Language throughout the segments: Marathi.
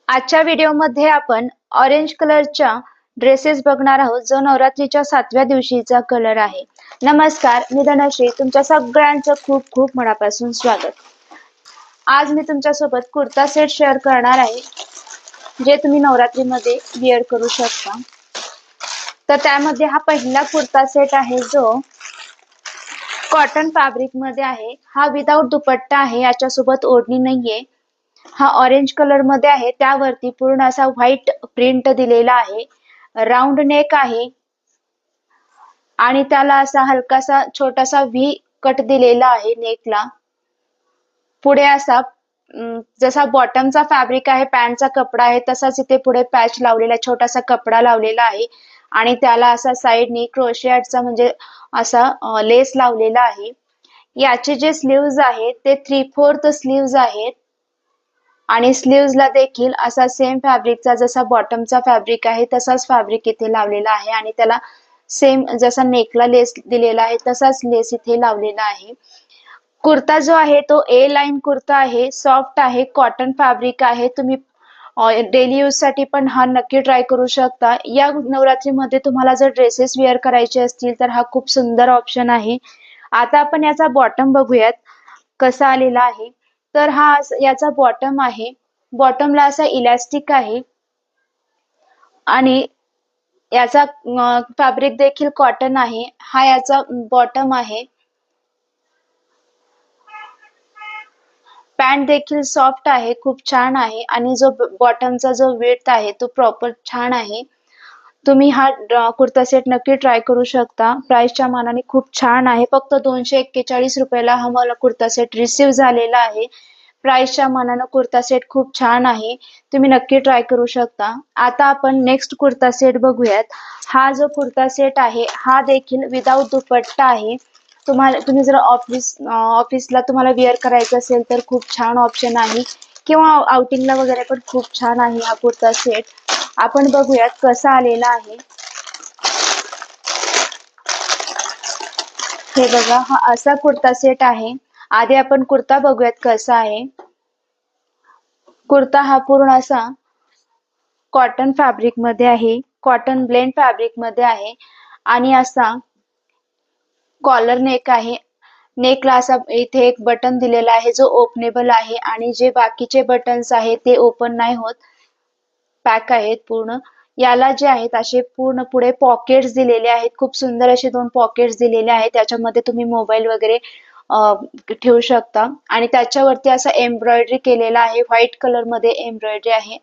आजच्या व्हिडिओमध्ये आपण ऑरेंज कलरच्या ड्रेसेस बघणार आहोत जो नवरात्रीच्या 7व्या दिवशीचा कलर आहे. नमस्कार, मी धनश्री तुमच्या सगळ्यांचं खूप खूप मनापासून स्वागत. आज मी तुमच्यासोबत कुर्ता सेट शेअर करणार आहे जे तुम्ही नवरात्रीमध्ये वेअर करू शकता. तर त्यामध्ये हा पहिला कुर्ता सेट आहे जो कॉटन फॅब्रिक मध्ये आहे. हा विदाउट दुपट्टा आहे, याच्यासोबत ओढणी नाहीये. हा ऑरेंज कलर मध्ये आहे, त्यावरती पूर्ण असा व्हाईट प्रिंट दिलेला आहे. राऊंड नेक आहे आणि त्याला असा हलकासा छोटासा व्ही कट दिलेला आहे नेकला. पुढे असा जसा बॉटमचा फॅब्रिक आहे, पॅन्टचा कपडा आहे, तसाच इथे पुढे पॅच लावलेला छोटासा कपडा लावलेला आहे आणि त्याला असा साइडनी क्रोशियाचा म्हणजे असा लेस लावलेला आहे. याचे जे स्लीव्ज आहेत ते 3/4 स्लीव्ज आहेत आणि स्लीव्जला देखील असा सेम फॅब्रिकचा जसा बॉटमचा फॅब्रिक आहे तसाच फॅब्रिक इथे लावलेला आहे आणि त्याला सेम जसा नेकला लेस दिलेला आहे तसाच लेस इथे लावलेला आहे. कुर्ता जो आहे तो ए लाइन कुर्ता आहे, सॉफ्ट आहे, कॉटन फॅब्रिक आहे. तुम्ही डेली यूज साठी पण हा नक्की ट्राय करू शकता. या नवरात्रीमध्ये तुम्हाला जर ड्रेसेस वेअर करायचे असतील तर हा खूप सुंदर ऑप्शन आहे. आता आपण याचा बॉटम बघूयात कसा आलेला आहे. तर हा याचा बॉटम आहे. बॉटमला असा इलास्टिक आहे आणि याचा फॅब्रिक देखील कॉटन आहे. हा याचा बॉटम आहे. पॅन्ट देखील सॉफ्ट आहे, खूप छान आहे आणि जो बॉटमचा जो विड्थ आहे तो प्रॉपर छान आहे. तुम्ही हा कुर्ता सेट नक्की ट्राय करू शकता. प्राइसच्या मानाने खूप छान आहे. फक्त 241 रुपयाला हा मला कुर्ता सेट रिसीव झालेला आहे. प्राइसच्या मानाने कुर्ता सेट खूप छान आहे. तुम्ही नक्की ट्राय करू शकता. आता आपण नेक्स्ट कुर्ता सेट बघूयात. हा जो कुर्ता सेट आहे हा देखील विदाउट दुपट्टा आहे. तुम्ही जर ऑफिसला तुम्हाला वेअर करायचं असेल तर खूप छान ऑप्शन आहे किंवा आउटिंगला वगैरे पण खूप छान आहे हा कुर्ता सेट. आपण बघूयात कसा आलेला आहे. हे बघा, हा असा कुर्ता सेट आहे. आधी आपण कुर्ता बघूयात कसा आहे. कुर्ता हा पूर्ण असा कॉटन फॅब्रिक मध्ये आहे, कॉटन ब्लेंड फॅब्रिक मध्ये आहे आणि असा कॉलर नेक आहे. नेकला असा इथे एक बटन दिलेला आहे जो ओपनेबल आहे आणि जे बाकीचे बटन्स आहेत ते ओपन नाही होत, पॅक आहेत पूर्ण. याला जे आहेत असे पूर्ण पुढे पॉकेट्स दिलेले आहेत. खूप सुंदर असे 2 पॉकेट्स दिलेले आहेत. त्याच्यामध्ये तुम्ही मोबाईल वगैरे ठेवू शकता आणि त्याच्यावरती असा एम्ब्रॉयडरी केलेला आहे. व्हाईट कलर मध्ये एम्ब्रॉयडरी आहे.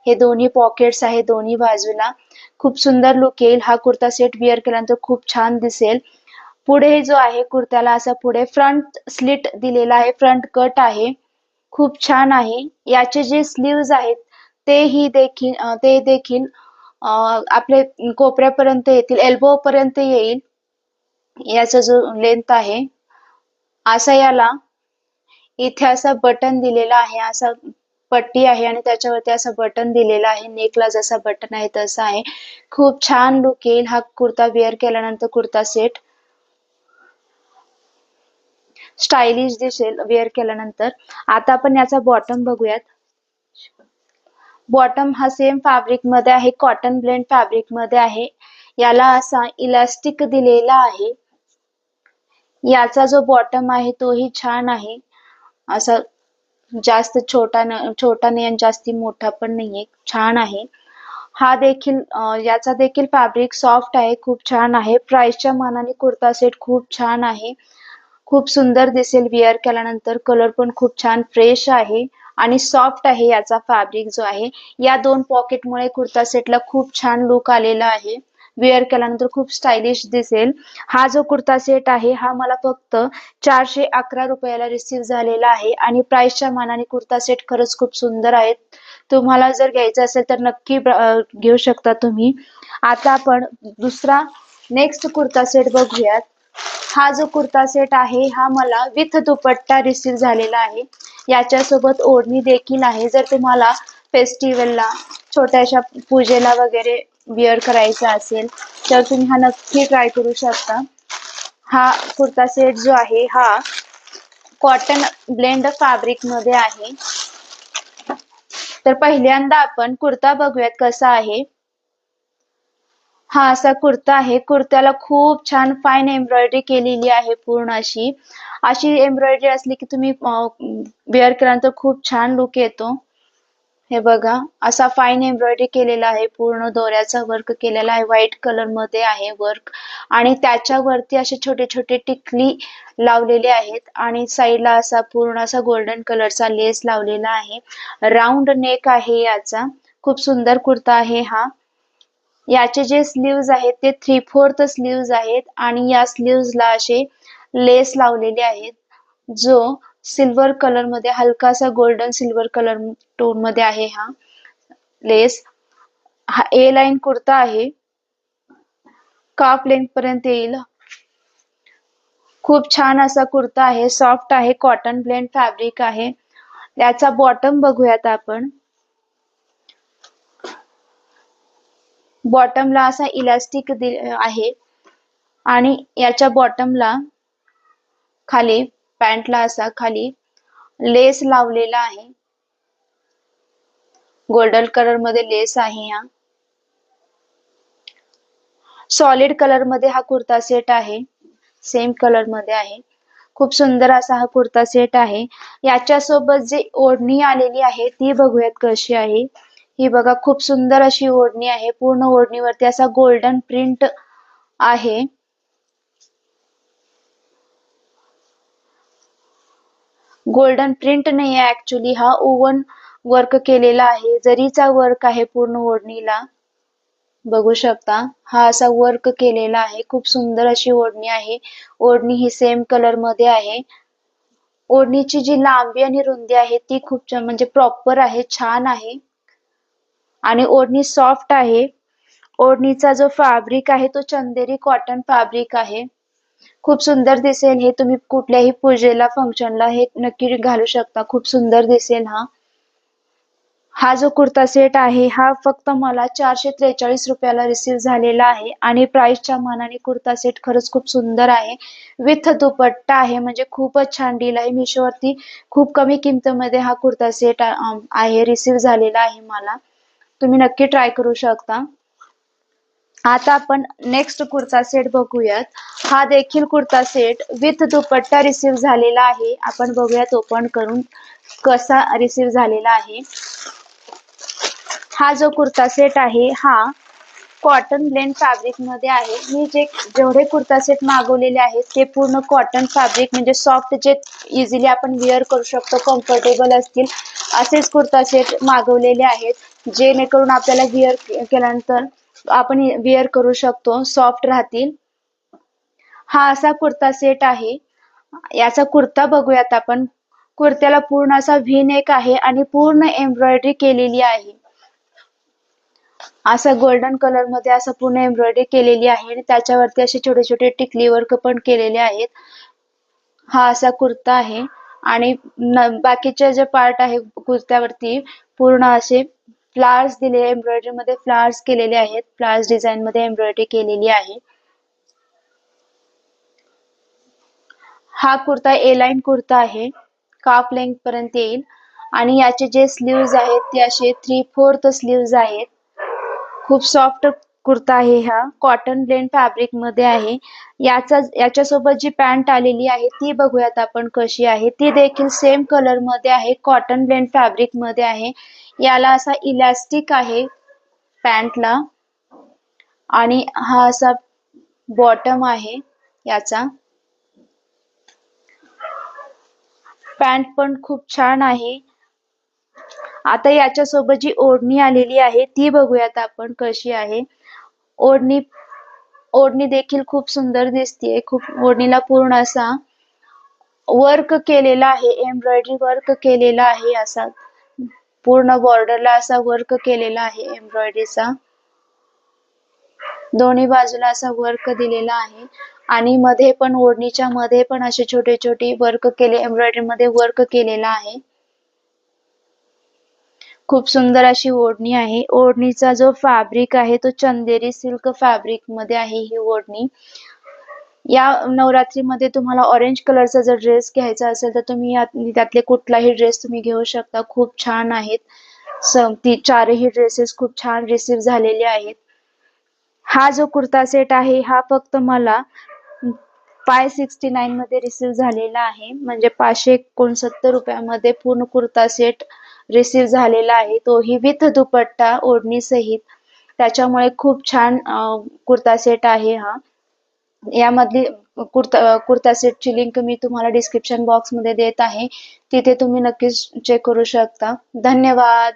हे दोन्ही पॉकेट्स आहे दोन्ही बाजूला. खूप सुंदर लुक येईल. हा कुर्ता सेट वेअर केल्यानंतर खूप छान दिसेल. पुढे जो आहे कुर्त्याला असा पुढे फ्रंट स्लिट दिलेला आहे, फ्रंट कट आहे, खूप छान आहे. याचे जे स्लीव्ज आहेत ते देखील आपले कोपऱ्यापर्यंत येतील, एल्बो पर्यंत येईल. याचा जो लेंथ आहे असा याला इथे असा बटन दिलेला आहे, असा पट्टी आहे आणि त्याच्यावरती असं बटन दिलेलं आहे. नेकला जसा बटन आहे तसा आहे. खूप छान लुक येईल हा कुर्ता वेअर केल्यानंतर. कुर्ता सेट स्टायलिश दिसेल वेअर केल्यानंतर. आता आपण याचा बॉटम बघूयात. बॉटम हा सेम फॅब्रिक मध्ये आहे, कॉटन ब्लेंड फॅब्रिक मध्ये आहे. याला असा इलास्टिक दिलेला आहे. याचा जो बॉटम आहे तोही छान आहे. असा जास्त छोटा नाही आणि जास्ती मोठा पण नाहीये, छान आहे. हा देखील याचा देखील फॅब्रिक सॉफ्ट आहे, खूप छान आहे. प्राइसच्या मानाने कुर्ता सेट खूप छान आहे. खूप सुंदर दिसेल वेअर केल्यानंतर. कलर पण खूप छान फ्रेश आहे आणि सॉफ्ट आहे याचा फॅब्रिक जो आहे. या 2 पॉकेटमुळे कुर्ता सेटला खूप छान लुक आलेला आहे. वेअर केल्यानंतर खूप स्टायलिश दिसेल. हा जो कुर्ता सेट आहे हा मला फक्त 411 रुपयाला रिसीव झालेला आहे आणि प्राइसच्या मानाने कुर्ता सेट खरंच खूप सुंदर आहे. तुम्हाला जर घ्यायचं असेल तर नक्की घेऊ शकता तुम्ही. आता आपण दुसरा नेक्स्ट कुर्ता सेट बघूयात. हा जो कुर्ता सेट आहे हा मला विथ दुपट्टा रिसीव झालेला आहे. याच्यासोबत ओढणी देखील आहे. जर तुम्हाला फेस्टिवलला, छोट्याशा पूजेला वगैरे वेअर करायचा असेल तर तुम्ही हा नक्की ट्राय करू शकता. हा कुर्ता सेट जो आहे हा कॉटन ब्लेंड फॅब्रिक मध्ये आहे. तर पहिल्यांदा आपण कुर्ता बघूयात कसा आहे। हा असा कुर्ता आहे। कुर्त्याला खूप छान फाईन एम्ब्रॉयडरी केलेली आहे। पूर्ण अशी अशी एम्ब्रॉयडरी असली की तुम्ही वेअर केल्यानंतर खूप छान लुक येतो। हे बघा असा फाईन एम्ब्रॉयडरी केलेला आहे। पूर्ण दोऱ्याचा वर्क केलेला आहे। व्हाईट कलर मध्ये आहे वर्क आणि त्याच्यावरती असे छोटे छोटे टिकली लावलेले आहेत आणि साईडला असा पूर्ण असा गोल्डन कलरचा लेस लावलेला आहे। राऊंड नेक आहे याचा। खूप सुंदर कुर्ता आहे हा। याचे जे स्लीव्ज आहेत ते 3/4 स्लीव्ज आहेत आणि या स्लीव्जला असे लेस लावलेले आहेत जो सिल्वर कलर मध्ये हलकासा गोल्डन सिल्वर कलर टोन मध्ये आहे हा लेस। हा ए लाईन कुर्ता आहे। काफ लेंथ पर्यंत येईल। खूप छान असा कुर्ता आहे। सॉफ्ट आहे। कॉटन ब्लेंड फॅब्रिक आहे। याचा बॉटम बघूयात आपण। बॉटमला असा इलास्टिक आहे आणि याच्या बॉटमला खाली पॅन्टला असा खाली लेस लावलेला आहे। गोल्डन कलर मध्ये लेस आहे हा। सॉलिड कलर मध्ये हा कुर्ता सेट आहे। सेम कलर मध्ये आहे। खूप सुंदर असा हा कुर्ता सेट आहे। याच्या सोबत जी ओढणी आलेली आहे ती बघूयात कशी आहे। ही बघा खूप सुंदर अशी ओढणी आहे। पूर्ण ओढणीवरती असा गोल्डन प्रिंट आहे। गोल्डन प्रिंट नाही आहे ऍक्च्युली हा ओव्हन वर्क केलेला आहे। जरीचा वर्क आहे पूर्ण ओढणीला बघू शकता। हा असा वर्क केलेला आहे। खूप सुंदर अशी ओढणी आहे। ओढणी ही सेम कलर मध्ये आहे। ओढणीची जी लांबी आणि रुंदी आहे ती खूप म्हणजे प्रॉपर आहे। छान आहे आणि ओढणी सॉफ्ट आहे। ओढणीचा जो फॅब्रिक आहे तो चंदेरी कॉटन फॅब्रिक आहे। खूप सुंदर दिसेल हे। तुम्ही कुठल्याही पूजेला फंक्शनला हे नक्की घालू शकता। खूप सुंदर दिसेल हा। हा जो कुर्ता सेट आहे हा फक्त मला 443 रुपयाला रिसीव झालेला आहे आणि प्राइसच्या मानाने कुर्ता सेट खरंच खूप सुंदर आहे। विथ दुपट्टा आहे म्हणजे खूपच छान डील आहे। मीशोवरती खूप कमी किमतीमध्ये हा कुर्ता सेट आहे रिसीव झालेला आहे मला। तुम्ही नक्की ट्राय करू शकता। आता आपण नेक्स्ट कुर्ता सेट बघूयात। हा देखील kurta set with dupatta receive झालेला आहे। आपण बघूयात ओपन करून कसा रिसीव झालेला आहे। हा जो कुर्ता सेट आहे हा कॉटन ब्लेंड फॅब्रिक मध्ये आहे। मी जेवढे कुर्ता सेट मागवलेले आहेत ते पूर्ण कॉटन फॅब्रिक म्हणजे सॉफ्ट जे इझिली आपण वेअर करू शकतो कम्फर्टेबल असतील असेच कुर्ता सेट मागवलेले आहेत। जेणेकरून आपल्याला वेअर केल्यानंतर आपण वेअर करू शकतो सॉफ्ट राहतील। हा असा कुर्ता सेट आहे। याचा कुर्ता बघूयात आपण। कुर्त्याला पूर्ण असा व्ही नेक आहे आणि पूर्ण एम्ब्रॉयडरी केलेली आहे। असा गोल्डन कलर मध्ये असं पूर्ण एम्ब्रॉयडरी केलेली आहे आणि त्याच्यावरती असे छोटे छोटे टिकली वर्क पण केलेले आहेत। हा असा कुर्ता आहे आणि बाकीचे जे पार्ट आहे कुर्त्यावरती पूर्ण असे फ्लावर्स दिले एम्ब्रॉयडरी मध्ये फ्लावर्स केलेले आहेत। फ्लावर्स डिझाइन मध्ये एम्ब्रॉयडरी केलेली आहे। हा कुर्ता ए लाईन कुर्ता आहे। काफ लेंथ पर्यंत येईल आणि याचे जे स्लीव्ज आहेत ते असे 3/4 स्लीव्ज आहेत। खूप सॉफ्ट कुर्ता आहे हा। कॉटन ब्लेंड फॅब्रिक मध्ये आहे। याच्यासोबत जी पॅन्ट आलेली आहे ती बघूयात आपण कशी आहे। ती देखील सेम कलर मध्ये आहे। कॉटन ब्लेंड फॅब्रिक मध्ये आहे। याला असा इलास्टिक आहे पॅन्टला आणि हा असा बॉटम आहे याचा। पॅन्ट पण खूप छान आहे। आता याच्या सोबत जी ओढणी आलेली आहे ती बघूयात आपण कशी आहे। ओढणी देखील खूप सुंदर दिसतेय। खूप ओढणीला पूर्ण असा वर्क केलेला आहे। एम्ब्रॉयडरी वर्क केलेला आहे। असा पूर्ण बॉर्डरला असा वर्क केलेला आहे एम्ब्रॉयडरीचा। दोन्ही बाजूला असा वर्क दिलेला आहे आणि मध्ये पण ओढणीच्या मध्ये पण असे छोटे छोटे वर्क केले एम्ब्रॉयडरी मध्ये वर्क केलेला आहे। खूप सुंदर अशी ओढणी आहे। ओढणीचा जो फॅब्रिक आहे तो चंदेरी सिल्क फॅब्रिक मध्ये आहे ही ओढणी। या नवरात्रीमध्ये तुम्हाला ऑरेंज कलरचा जर ड्रेस घ्यायचा असेल तर तुम्ही त्यातले कुठलाही ड्रेस तुम्ही घेऊ शकता। खूप छान आहेत। ती चारही ड्रेसेस खूप छान रिसीव्ह झालेले आहेत. हा जो कुर्ता सेट आहे हा फक्त मला 569 मध्ये रिसीव्ह झालेला आहे, म्हणजे 569 रुपयामध्ये पूर्ण कुर्ता सेट रिसीव्ह झालेला आहे, तोही विथ दुपट्टा ओढणी सहित. त्याच्यामुळे खूप छान कुर्ता सेट आहे हा. यामधली कुर्ता सेटची लिंक मी तुम्हाला डिस्क्रिप्शन बॉक्स मध्ये देत आहे, तिथे तुम्ही नक्कीच चेक करू शकता. धन्यवाद.